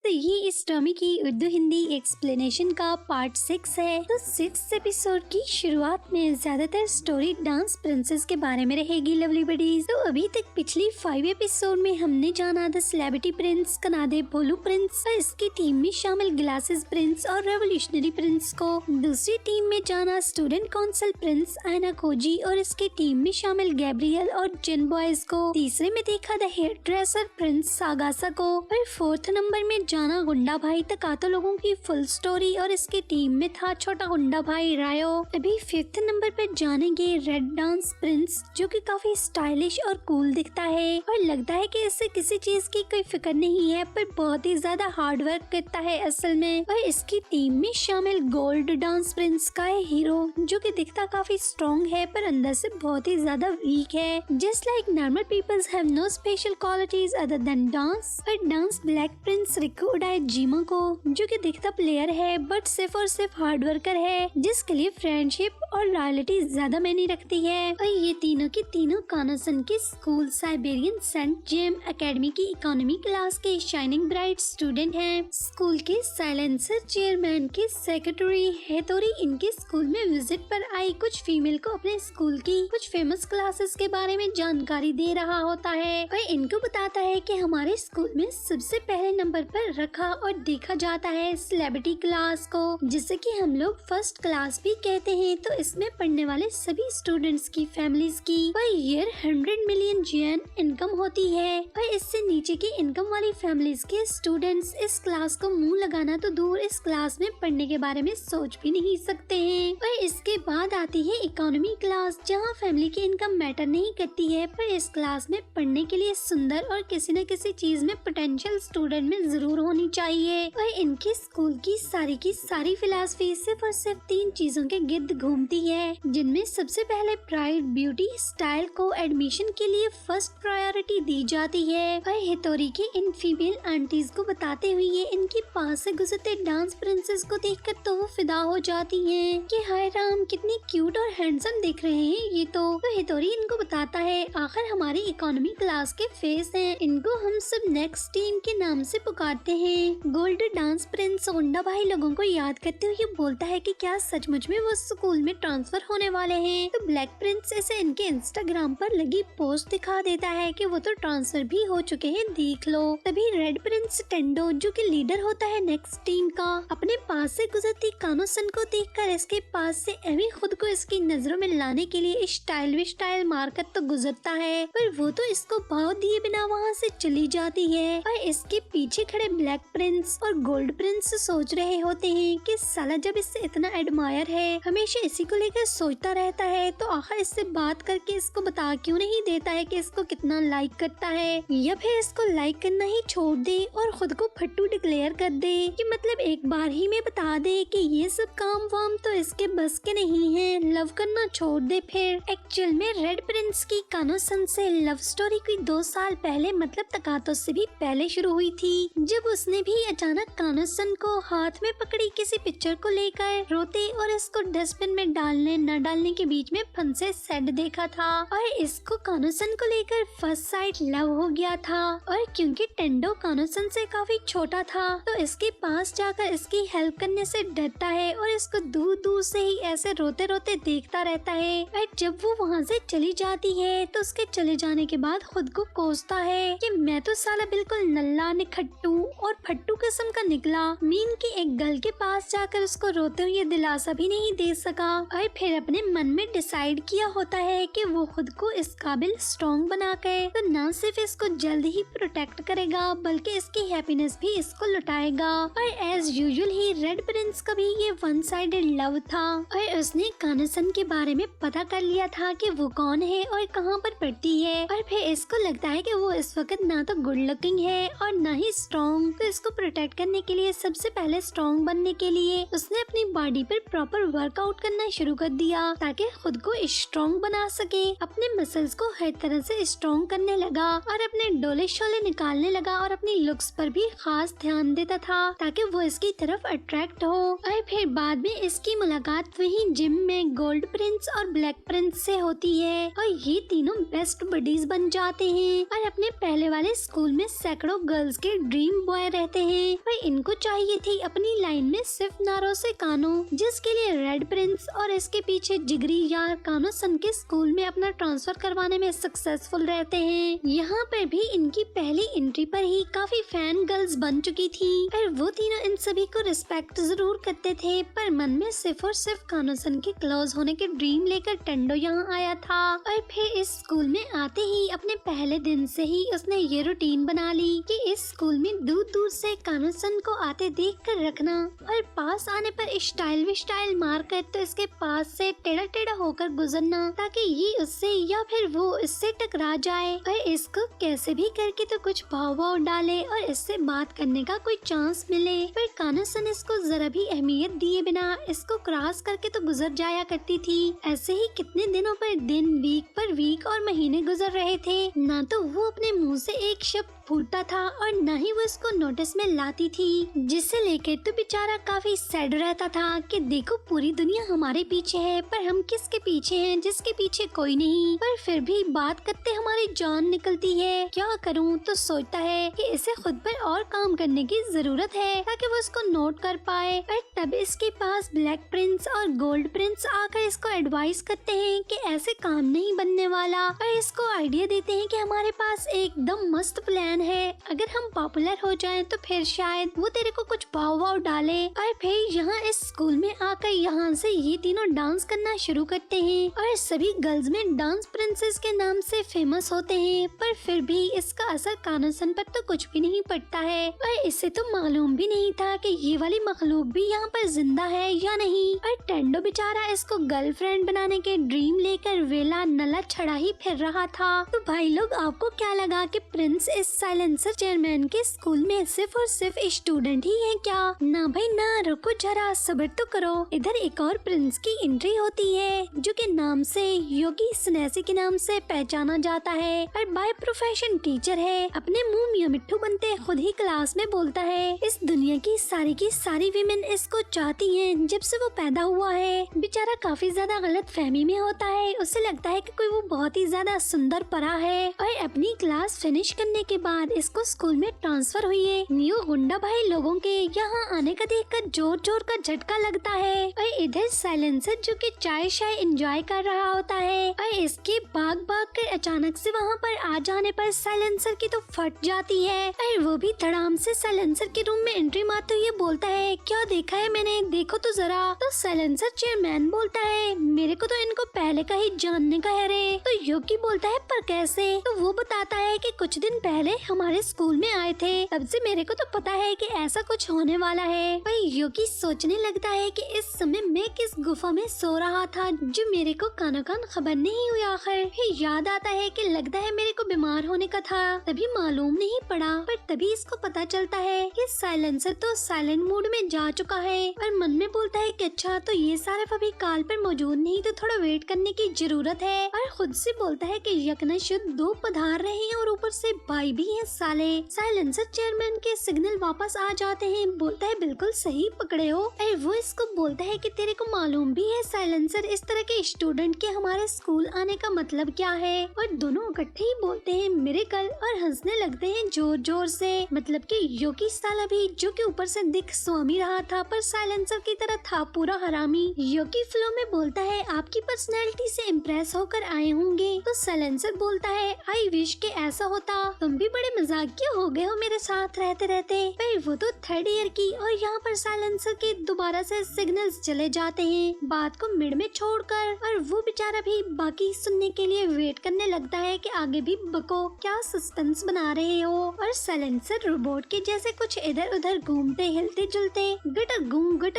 तो ये इस ड्रामे की उर्दू हिंदी एक्सप्लेनेशन का पार्ट 6 है। तो 6 एपिसोड की शुरुआत में ज्यादातर स्टोरी डांस प्रिंसेस के बारे में रहेगी लवली बडीज। तो अभी तक पिछली 5 एपिसोड में हमने जाना द सेलिब्रिटी प्रिंस, कनाडे बोलू प्रिंस और इसकी टीम में शामिल ग्लासेस प्रिंस और रेवोल्यूशनरी प्रिंस को। दूसरी टीम में जाना स्टूडेंट काउंसिल प्रिंस आयना खोजी और इसके टीम में शामिल गैब्रियल और जिन बॉयज को। तीसरे में देखा द हेयर ड्रेसर प्रिंस सागासा को। और 4th नंबर में जाना गुंडा भाई तकातो लोगों की फुल स्टोरी और इसके टीम में था छोटा गुंडा भाई रायो। अभी 5th नंबर पर जानेंगे रेड डांस प्रिंस, जो कि काफी स्टाइलिश और कूल दिखता है और लगता है कि इसे किसी चीज की कोई फिक्र नहीं है, पर बहुत ही ज्यादा हार्ड वर्क करता है असल में। और इसकी टीम में शामिल गोल्ड डांस प्रिंस का है हीरो, जो कि दिखता काफी स्ट्रॉन्ग है पर अंदर से बहुत ही ज्यादा वीक है। Just like normal peoples have no special qualities other than dance. और डांस ब्लैक प्रिंस रिको जिमा को, जो कि दिखता प्लेयर है बट सिर्फ और सिर्फ हार्ड वर्कर है, जिसके लिए फ्रेंडशिप और लॉयल्टी ज्यादा मायने रखती है। और ये तीनों की तीनों कानासन के school Siberian Saint Gem Academy की इकोनॉमी क्लास के शाइनिंग ब्राइट स्टूडेंट हैं। स्कूल के साइलेंसर चेयरमैन के सेक्रेटरी हेतोरी इनके स्कूल में विजिट पर आई कुछ फीमेल को अपने स्कूल की कुछ फेमस क्लासेस के बारे में जानकारी दे रहा होता है और इनको बताता है कि हमारे स्कूल में सबसे पहले नंबर पर रखा और देखा जाता है सेलिब्रिटी क्लास को, जिसे कि हम लोग फर्स्ट क्लास भी कहते हैं। तो इसमें पढ़ने वाले सभी स्टूडेंट्स की फैमिलीज की पर ईयर 100 मिलियन जेन इनकम होती है और इससे नीचे की इनकम वाली फैमिलीज के स्टूडेंट्स इस क्लास को मुंह लगाना तो दूर, इस क्लास में पढ़ने के बारे में सोच भी नहीं सकते हैं। और इसके बाद आती है इकोनॉमी क्लास, जहाँ फैमिली की इनकम मैटर नहीं करती है, पर इस क्लास में पढ़ने के लिए सुंदर और किसी न किसी चीज में पोटेंशियल स्टूडेंट में जरूर होनी चाहिए। और इनके स्कूल की सारी फिलॉसफी सिर्फ और सिर्फ 3 चीजों के गिर्द घूमती है, जिनमें सबसे पहले प्राइड, ब्यूटी, स्टाइल को एडमिशन के लिए फर्स्ट प्रायोरिटी दी जाती है। और हितोरी के इन फीमेल आंटीज को बताते हुए इनके पास से गुजरते डांस प्रिंसेस को देखकर तो वो फिदा हो जाती हैं कि हाय राम कितनी क्यूट और हैंडसम दिख रहे हैं ये तो हितोरी इनको बताता है आखिर हमारी इकोनॉमी क्लास के फेस हैं, इनको हम सब नेक्स्ट टीम के नाम से पुकारते हैं। गोल्ड डांस प्रिंस गुंडा भाई लोगों को याद करते हुए बोलता है कि क्या सचमुच में वो स्कूल में ट्रांसफर होने वाले हैं। तो ब्लैक प्रिंस ऐसे इनके इंस्टाग्राम पर लगी पोस्ट दिखा देता है कि वो तो ट्रांसफर भी हो चुके हैं, देख लो। तभी रेड प्रिंस टेंडो, जो कि लीडर होता है नेक्स्ट टीम का, अपने पास से गुजरती कानोसन को देखकर इसके पास से एवी खुद को इसकी नजरों में लाने के लिए स्टाइल मारकर तो गुजरता है, पर वो तो इसको भाव दिए बिना वहाँ से चली जाती है। और इसके पीछे खड़े ब्लैक प्रिंस और गोल्ड प्रिंस सोच रहे होते हैं कि साला जब इससे इतना एडमायर है, हमेशा इसी को लेकर सोचता रहता है, तो आखिर इससे बात करके इसको बता क्यों नहीं देता है कि इसको कितना लाइक करता है, या फिर इसको लाइक करना ही छोड़ दे और खुद को फट्टू डिक्लेयर कर दे कि मतलब एक बार ही में बता दे कि ये सब काम वाम तो इसके बस के नहीं है, लव करना छोड़ दे फिर। एक्चुअल में रेड प्रिंस की कानोसन से लव स्टोरी कोई 2 साल पहले मतलब तकातो से भी पहले शुरू हुई थी, जब उसने भी अचानक कानोसन को हाथ में पकड़ी किसी पिक्चर को लेकर रोते और इसको डस्टबिन में डालने न डालने के बीच में फंसे सेड देखा था और इसको कानोसन को लेकर फर्स्ट साइट लव हो गया था। और क्योंकि टेंडो कानोसन से काफी छोटा था तो इसके पास जाकर इसकी हेल्प करने से डरता है और इसको दूर दूर से ही ऐसे रोते रोते देखता रहता है। और जब वो वहाँ से चली जाती है तो उसके चले जाने के बाद खुद को कोसता है कि मैं तो साला बिल्कुल नल्ला निखट्टू और फट्टू किस्म का निकला, मीन की एक गर्ल के पास जाकर उसको रोते हुए दिलासा भी नहीं दे सका। और फिर अपने मन में डिसाइड किया होता है कि वो खुद को इस काबिल स्ट्रॉन्ग बनाकर तो न सिर्फ इसको जल्द ही प्रोटेक्ट करेगा बल्कि इसकी हैप्पीनेस भी इसको लुटाएगा। और एज यूजुअल ही रेड प्रिंस का भी ये वन साइडेड लव था और उसने कानोसन के बारे में पता कर लिया था कि वो कौन है और कहाँ पर पढ़ती है। और फिर इसको लगता है कि वो इस वक्त ना तो गुड लुकिंग है और ना ही स्ट्रॉन्ग, हूँ। तो इसको प्रोटेक्ट करने के लिए सबसे पहले स्ट्रॉन्ग बनने के लिए उसने अपनी बॉडी पर प्रॉपर वर्कआउट करना शुरू कर दिया ताकि खुद को स्ट्रॉन्ग बना सके। अपने मसल्स को हर तरह से स्ट्रॉन्ग करने लगा और अपने डोले शोले निकालने लगा और अपनी लुक्स पर भी खास ध्यान देता था ताकि वो इसकी तरफ अट्रैक्ट हो। और फिर बाद में इसकी मुलाकात वही जिम में गोल्ड प्रिंस और ब्लैक प्रिंस से होती है और ये तीनों बेस्ट बडीज बन जाते हैं और अपने पहले वाले स्कूल में सैकड़ों गर्ल्स के ड्रीम बॉय रहते हैं। और इनको चाहिए थी अपनी लाइन में सिर्फ नारोसे कानो, जिसके लिए रेड प्रिंस और इसके पीछे जिगरी यार कानो सन के स्कूल में अपना ट्रांसफर करवाने में सक्सेसफुल रहते हैं। यहाँ पर भी इनकी पहली एंट्री पर ही काफी फैन गर्ल्स बन चुकी थी और वो तीनों इन सभी को रिस्पेक्ट जरूर करते थे, पर मन में सिर्फ और सिर्फ कानो सन के क्लोज होने के ड्रीम लेकर टेंडो यहाँ आया था। और फिर इस स्कूल में आते ही अपने पहले दिन से ही उसने ये रूटीन बना ली कि इस स्कूल में दूर दूर से कानो सन को आते देख कर रखना और पास आने पर स्टाइल मार कर तो इसके पास से टेढ़ा टेढ़ा होकर गुजरना ताकि ये उससे या फिर वो इससे टकरा जाए और इसको कैसे भी करके तो कुछ भाव डाले और इससे बात करने का कोई चांस मिले। पर कानो सन इसको जरा भी अहमियत दिए बिना इसको क्रॉस करके तो गुजर जाया करती थी। ऐसे ही कितने दिनों पर दिन, वीक पर वीक और महीने गुजर रहे थे। ना तो वो अपने मुंह से एक शब्द फूटता था और न ही वो इसको नोटिस में लाती थी, जिसे लेकर तो बेचारा काफी सैड रहता था कि देखो पूरी दुनिया हमारे पीछे है पर हम किसके पीछे हैं जिसके पीछे कोई नहीं, पर फिर भी बात करते हमारी जान निकलती है। क्या करूं? तो सोचता है कि इसे खुद पर और काम करने की जरूरत है ताकि वो इसको नोट कर पाए। और तब इसके पास ब्लैक प्रिंस और गोल्ड प्रिंस आकर इसको एडवाइस करते हैं कि ऐसे काम नहीं बनने वाला और इसको आइडिया देते हैं कि हमारे पास एकदम मस्त प्लान है, अगर हम पॉपुलर हो जाएं तो फिर शायद वो तेरे को कुछ भाव डाले। और फिर यहाँ इस स्कूल में आकर यहाँ से ये तीनों डांस करना शुरू करते हैं और सभी गर्ल्स में डांस प्रिंसेस के नाम से फेमस होते हैं, पर फिर भी इसका असर कानो सन पर तो कुछ भी नहीं पड़ता है और इसे तो मालूम भी नहीं था कि ये वाली मखलूक भी यहाँ पर जिंदा है या नहीं। और टेंडो बेचारा इसको गर्लफ्रेंड बनाने के ड्रीम लेकर वेला नला छड़ा ही फिर रहा था। तो भाई लोग आपको क्या लगा कि प्रिंस इस साइलेंसर चेयरमैन के स्कूल में सिर्फ और सिर्फ स्टूडेंट ही है क्या? ना भाई ना, रुको जरा सब्र तो करो। इधर एक और प्रिंस की एंट्री होती है जो के नाम से योगी सन्यासी के नाम से पहचाना जाता है और बाय प्रोफेशन टीचर है। अपने मुंह मियां मिट्ठू बनते खुद ही क्लास में बोलता है इस दुनिया की सारी वीमेन इसको चाहती हैं जब से वो पैदा हुआ है। बेचारा काफी ज्यादा गलत फहमी में होता है, उसे लगता है कि कोई वो बहुत ही ज्यादा सुंदर परा है। और अपनी क्लास फिनिश करने के बाद इसको स्कूल में ट्रांसफर हुई है। न्यू गुंडा भाई लोगों के यहाँ आने का देखकर जोर जोर का झटका लगता है और इधर साइलेंसर जो कि चाय शाय एंजॉय कर रहा होता है और इसके भाग कर अचानक से वहाँ पर आ जाने पर साइलेंसर की तो फट जाती है और वो भी धड़ाम से साइलेंसर के रूम में एंट्री मारते हुए बोलता है क्या देखा है मैंने, देखो तो जरा। तो साइलेंसर चेयरमैन बोलता है मेरे को तो इनको पहले का ही जानने का है रे। तो योगी बोलता है पर कैसे? तो वो बताता है कि कुछ दिन पहले हमारे स्कूल में आए थे, तब से मेरे को तो पता है कि ऐसा कुछ होने वाला है। पर योगी सोचने लगता है कि इस समय मैं किस गुफा में सो रहा था जो मेरे को कानो कान खबर नहीं हुई। आखिर याद आता है कि लगता है मेरे को बीमार होने का था, तभी मालूम नहीं पड़ा। पर तभी इसको पता चलता है कि साइलेंसर तो साइलेंट मोड में जा चुका है और मन में बोलता है कि अच्छा तो ये सारे अभी काल पर मौजूद नहीं, तो थोड़ा वेट करने की जरूरत है। और खुद से बोलता है कि यकना शुद्ध दो पधार रहे हैं और ऊपर से भाई भी है साले। साइलेंसर चेयरमैन के सिग्नल वापस आ जाते हैं, बोलता है बिल्कुल सही पकड़े हो। और वो इसको बोलता है कि तेरे को मालूम भी है साइलेंसर इस तरह के स्टूडेंट के हमारे स्कूल आने का मतलब क्या है। और दोनों इकट्ठे ही बोलते हैं मिरेकल और हंसने लगते हैं जोर जोर से। मतलब कि योगी साला भी जो कि ऊपर से दिख स्वामी रहा था पर साइलेंसर की तरह था पूरा हरामी। योगी फ्लो में बोलता है आपकी पर्सनैलिटी से इम्प्रेस होकर आए होंगे। तो साइलेंसर बोलता है आई विश के ऐसा होता, तुम भी बड़े मजाकिया हो गए हो मेरे साथ रहते रहते। पर वो तो थर्ड ईयर की और यहाँ पर साइलेंसर के दोबारा से सिग्नल्स चले जाते हैं बात को मिड में छोड़कर। और वो बेचारा भी बाकी सुनने के लिए वेट करने लगता है कि आगे भी बको, क्या सस्पेंस बना रहे हो। और साइलेंसर रोबोट के जैसे कुछ इधर उधर घूमते हिलते जुलते गटर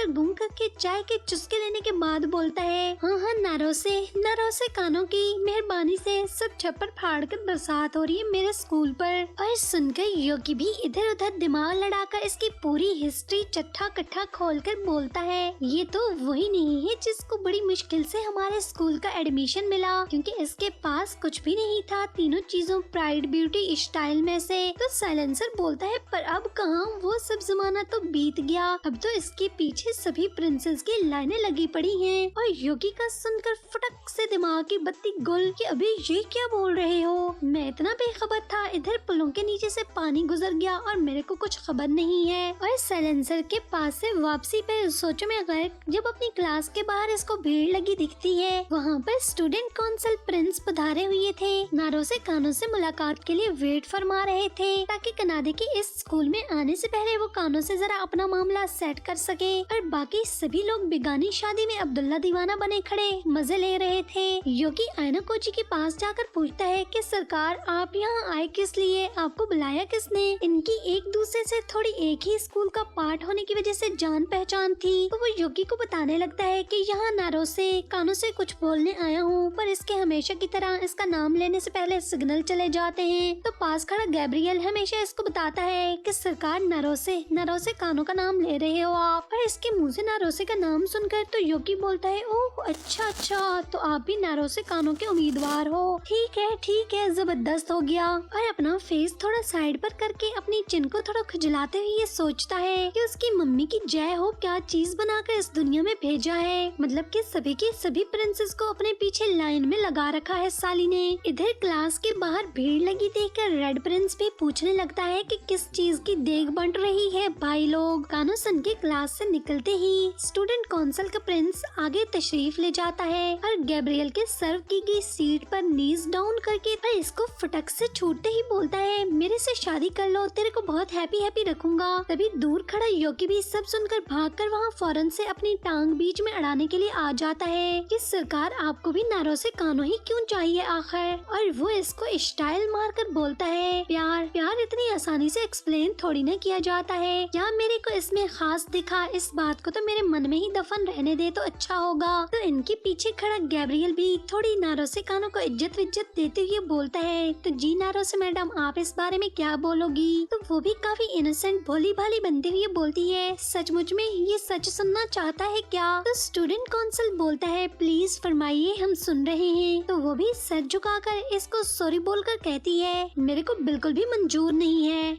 गूं करके चाय के चुस्के लेने के बाद बोलता है हाँ नारों से कानों की मेहरबानी से सब छप्पर फाड़ कर बरसात हो रही है मेरे स्कूल पर। और सुनकर योगी भी इधर उधर दिमाग लड़ाकर इसकी पूरी हिस्ट्री चट्टा कट्ठा खोलकर बोलता है, ये तो वही नहीं है जिसको बड़ी मुश्किल से हमारे स्कूल का एडमिशन मिला, क्योंकि इसके पास कुछ भी नहीं था तीनों चीजों प्राइड ब्यूटी स्टाइल में से। तो साइलेंसर बोलता है, पर अब कहाँ, वो सब जमाना तो बीत गया, अब तो इसके पीछे सभी प्रिंसेस की लाइनें लगी पड़ी हैं। और योगी का सुनकर फटक से दिमाग की बत्ती गुल कि अभी ये क्या बोल रहे हो, मैं इतना बेखबर था, इधर पुलों के नीचे से पानी गुजर गया और मेरे को कुछ खबर नहीं है। और साइलेंसर के पास से वापसी पे सोचो में गर्क जब अपनी क्लास के बाहर इसको भीड़ लगी दिखती है। वहाँ पर स्टूडेंट काउंसिल प्रिंस पधारे हुए थे, नारो से कानों से मुलाकात के लिए वेट फरमा रहे थे, ताकि कनाडा के इस स्कूल में आने से पहले वो कानों से जरा अपना मामला सेट कर सके। और बाकी सभी लोग बेगानी शादी में अब्दुल्ला दीवाना बने खड़े मजे ले रहे थे। योगी आयना कोची के पास जाकर पूछता है कि सरकार आप यहाँ आए किस लिए, आपको बुलाया किसने। इनकी एक दूसरे से थोड़ी एक ही स्कूल का पार्ट होने की वजह से जान पहचान थी। तो वो योगी को बताने लगता है कि यहाँ नारो से कानों से कुछ बोलने आया हूँ, पर इसके हमेशा की तरह इसका नाम लेने से पहले सिग्नल चले जाते हैं। तो पास खड़ा गैब्रियल हमेशा इसको बताता है कि सरकार नरोसे कानों का नाम ले रहे हो आप। और इसके मुंह से नारोसे का नाम सुनकर तो योगी बोलता है, ओह अच्छा, तो आप भी नारोसे कानों के उम्मीदवार हो। ठीक है, जबरदस्त हो गया। और अपना फेस थोड़ा साइड पर करके अपनी चिन को थोड़ा खुजलाते हुए ये सोचता है कि उसकी मम्मी की जय हो, क्या चीज बनाकर इस दुनिया में भेजा है, मतलब कि सभी के सभी प्रिंसेस को अपने पीछे लाइन में लगा रखा है साली ने। इधर क्लास के बाहर भीड़ लगी देखकर रेड प्रिंस भी पूछने लगता है कि किस चीज की देख बंट रही है भाई लोग। कानो सन के क्लास से निकलते ही स्टूडेंट काउंसिल का प्रिंस आगे तशरीफ ले जाता है और गैब्रियल के सर्व की गई सीट पर नीज डाउन करके और इसको फटक से छूटते ही बोलता है, मेरे से शादी कर लो, तेरे को बहुत हैप्पी रखूंगा। तभी दूर खड़ा योगी भी सब सुनकर भागकर वहाँ फौरन से अपनी टांग बीच में अड़ाने के लिए आ जाता है कि सरकार आपको भी नारो से कानों ही क्यों चाहिए आखिर। और वो इसको स्टाइल मारकर बोलता है, प्यार इतनी आसानी से एक्सप्लेन थोड़ी ना किया जाता है, क्या मेरे को इसमें खास दिखा, इस बात को तो मेरे मन में ही दफन रहने दे तो अच्छा होगा। तो इनके पीछे खड़ा गैब्रियल भी थोड़ी नारो से कानों को इज्जत देते हुए बोलता है, तो जी नारो से मैडम आप इस बारे में क्या बोलोगी। तो वो भी काफी इनोसेंट भोली भाली बनते हुए बोलती है, सचमुच में ये सच सुनना चाहता है क्या। तो स्टूडेंट काउंसिल बोलता है, प्लीज फरमाइए हम सुन रहे हैं। तो वो भी सर झुकाकर इसको सॉरी बोलकर कहती है, मेरे को बिल्कुल भी मंजूर नहीं है,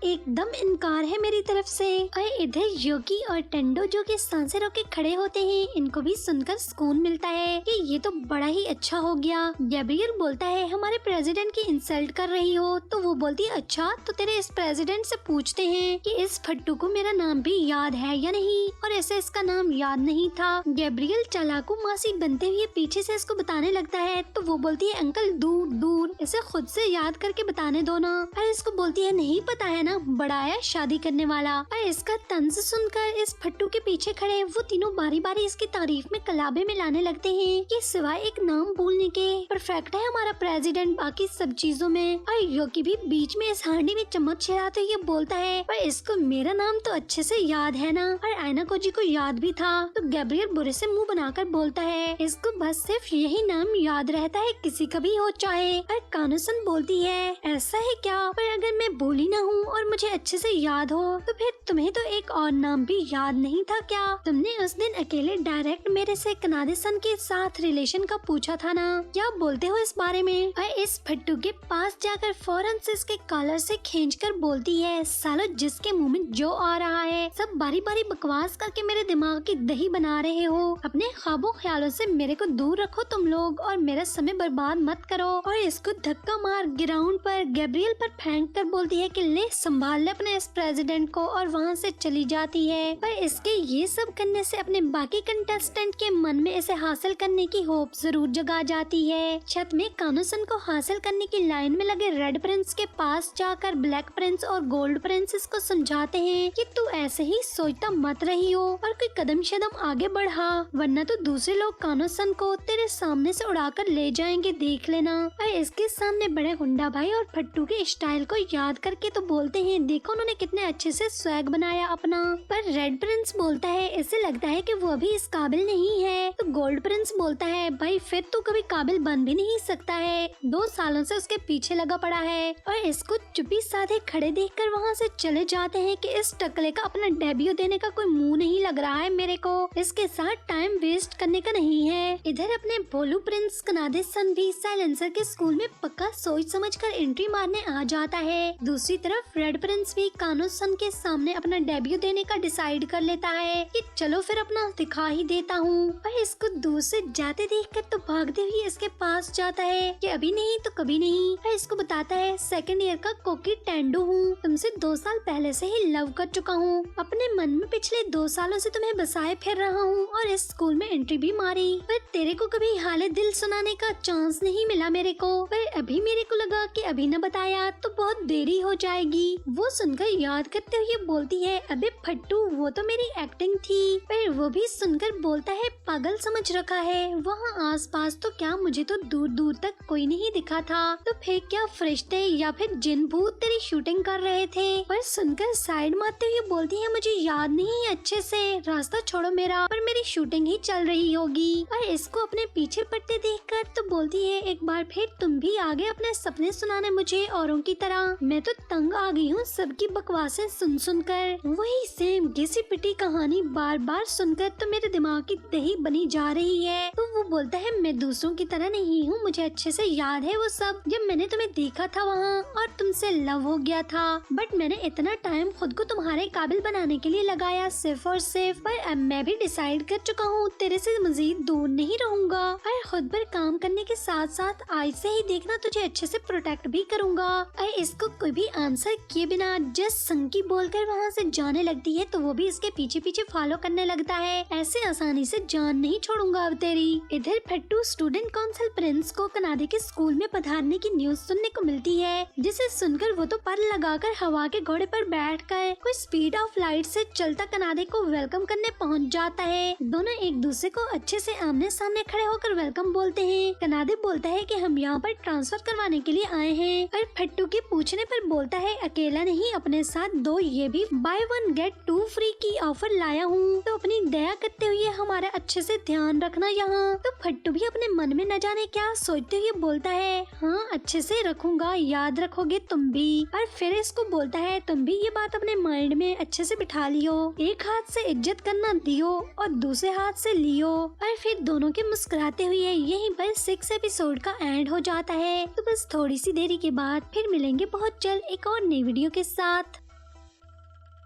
एकदम इनकार है मेरी तरफ से। और इधर योगी और टेंडो जो कि सांसें रोके खड़े होते हैं, इनको भी सुनकर सुकून मिलता है कि ये तो बड़ा ही अच्छा हो गया। गैब्रियल बोलता है, हमारे प्रेसिडेंट की इंसल्ट कर रही हो। तो वो बोलती है, अच्छा तो तेरे इस प्रेसिडेंट से पूछते हैं कि इस फट्टू को मेरा नाम भी याद है या नहीं, और ऐसे इसका नाम याद नहीं था। गैब्रियल चालाकू मासी बनते हुए पीछे से इसको बताने लगता है। तो वो बोलती है, अंकल दूर इसे खुद से याद करके बताने दो ना। और इसको बोलती है, नहीं पता है ना, बड़ा है शादी करने वाला। और इसका तंज सुनकर इस फट्टू के पीछे खड़े वो तीनों बारी बारी इसकी तारीफ में कलाबे में लाने लगते हैं कि सिवाय एक नाम भूलने के परफेक्ट है हमारा प्रेसिडेंट बाकी सब चीजों में। और योगी भी बीच में इस हांडी में चम्मच चलाते हुए बोलता है, पर इसको मेरा नाम तो अच्छे से याद है ना। और आयना कोजी को याद भी था। तो गैब्रियल बुरे से मुंह बनाकर बोलता है, इसको बस सिर्फ यही नाम याद रहता है, किसी का भी हो चाहे। और कानोसन बोलती है, ऐसा है क्या, पर अगर मैं भूली ना हूँ और मुझे अच्छे से याद हो तो फिर तुम्हें तो एक और नाम भी याद नहीं था क्या। तुमने उस दिन अकेले डायरेक्ट मेरे से कनाडेसन के साथ रिलेशन का पूछा था ना, क्या बोलते हो इस बारे में। और इस फट्टू के पास जाकर फौरन से इसके कॉलर से खींचकर बोलती है, सालो जिसके मुंह में जो आ रहा है सब बारी बारी बकवास करके मेरे दिमाग की दही बना रहे हो। अपने ख्वाबों ख्यालों से मेरे को दूर रखो तुम लोग और मेरा समय बर्बाद मत करो। और इसको धक्का मार ग्राउंड पर गैब्रियल पर फेंक कर बोलती है कि ले संभाल ले अपने इस प्रेसिडेंट को, और वहाँ से चली जाती है। पर इसके ये सब करने से अपने बाकी कंटेस्टेंट के मन में इसे हासिल करने की होप जरूर जगा जाती है। छत में कानोसन को हासिल करने की लाइन में लगे रेड प्रिंस के पास जाकर ब्लैक प्रिंस और गोल्ड प्रिंस को समझाते हैं कि तू ऐसे ही सोचता मत रही हो और कोई कदम आगे बढ़ा, वरना तो दूसरे लोग कानोसन को तेरे सामने से उड़ाकर ले जाएंगे, देख लेना। और इसके सामने बड़े गुंडा भाई और फट्टू के स्टाइल को याद करके तो बोलते हैं, देखो उन्होंने कितने अच्छे से स्वैग बनाया अपना। पर रेड प्रिंस बोलता है, इसे लगता है कि वो अभी इस काबिल नहीं है। तो गोल्ड प्रिंस बोलता है, भाई फिर तू कभी काबिल बन भी नहीं सकता है, 2 सालों से उसके पीछे लगा पड़ा है और इसको चुप्पी साधे खड़े देखकर वहाँ से चले जाते हैं कि इस टकले का अपना डेब्यू देने का कोई मुंह नहीं लग रहा है मेरे को, इसके साथ टाइम वेस्ट करने का नहीं है। इधर अपने भोलू प्रिंस कनादे सन भी साइलेंसर के स्कूल में पक्का सोच समझकर एंट्री मारने आ जाता है। दूसरी तरफ रेड प्रिंस भी कानो सन के सामने अपना डेब्यू देने का डिसाइड कर लेता है कि चलो फिर अपना दिखा ही देता हूँ। और इसको दूर से जाते देखकर तो भागते हुए इसके पास जाता है कि अभी नहीं तो कभी नहीं। और इसको बताता है सेकंड ईयर का कोकी टेंडू हूँ, तुमसे 2 साल पहले से ही लव कर चुका हूँ, अपने मन में पिछले 2 सालों से तुम्हें बसाए फिर रहा हूँ और इस स्कूल में एंट्री भी मारी, पर तेरे को कभी हाले दिल सुनाने का चांस नहीं मिला मेरे को। पर अभी मेरे को लगा कि अभी न बताया तो बहुत देरी हो जाएगी। वो सुनकर याद करते हुए बोलती है अबे फट्टू वो तो मेरी एक्टिंग थी। पर वो भी सुनकर बोलता है पागल समझ रखा है, वहाँ आसपास तो क्या मुझे तो दूर दूर तक कोई नहीं दिखा था, तो फिर क्या फरिश्ते या फिर जिन भूत तेरी शूटिंग कर रहे थे। पर सुनकर साइड मारते हुए बोलती है मुझे याद नहीं अच्छे से, रास्ता छोड़ो मेरा, पर मेरी शूटिंग ही चल रही होगी। और इसको अपने पीछे पड़ते देखकर तो बोलती है एक बार फिर तुम भी आगे अपने सपने सुनाने मुझे औरों की तरह, मैं तो तंग आ गई हूँ सबकी बकवासें सुन सुनकर, वही सेम घिसी पिटी कहानी बार बार सुनकर तो मेरे दिमाग की दही बनी जा रही है। तो वो बोलता है मैं दूसरों की तरह नहीं हूँ, मुझे अच्छे से याद है वो सब, जब मैंने तुम्हें देखा था वहाँ और तुमसे लव हो गया था, बट मैंने इतना टाइम खुद को तुम्हारे काबिल बनाने के लिए लगाया सिर्फ और सिर्फ, पर अब मैं भी डिसाइड कर चुका हूँ तेरे से मजीद दूर नहीं रहूंगा और खुद पर काम करने के साथ साथ आज से ही देखना तुझे अच्छे से प्रोटेक्ट भी करूंगा। और इसको कोई भी आंसर किए बिना जस्ट संकी बोलकर वहाँ से जाने लगती है तो वो भी इसके पीछे पीछे फॉलो करने लगता है, ऐसे आसानी से जान नहीं छोड़ूंगा अब तेरी। इधर फट्टू स्टूडेंट काउंसिल प्रिंस को कनाडा के स्कूल में पधारने की न्यूज सुनने को मिलती है, जिसे सुनकर वो तो पर लगाकर हवा के घोड़े पर बैठकर कोई स्पीड ऑफ लाइट से चलता कनाडा को वेलकम करने पहुंच जाता है। दोनों एक दूसरे को अच्छे से आमने सामने खड़े होकर वेलकम बोलते हैं। कनाडा बोलता है कि हम यहाँ पर ट्रांसफर करवाने के लिए आए हैं, और फट्टू के पूछने पर बोलता है अकेला नहीं अपने साथ 2 ये भी बाय 1 गेट 2 फ्री की ऑफर लाया हूँ, तो अपनी दया करते हुए हमारा अच्छे से ध्यान रखना यहाँ। तो फट्टू भी अपने मन में न जाने क्या सोचते हुए बोलता है हाँ अच्छे से रखूंगा, याद रखोगे तुम भी। और फिर इसको बोलता है तुम भी ये बात अपने माइंड में अच्छे से बिठा लियो, एक हाथ से इज्जत करना दियो और दूसरे हाथ से लियो। और फिर दोनों के मुस्कुराते हुए यहीं पर 6 एपिसोड का एंड हो जाता है। तो बस थोड़ी सी देरी के बाद फिर मिलेंगे बहुत जल्द एक और नई वीडियो के साथ।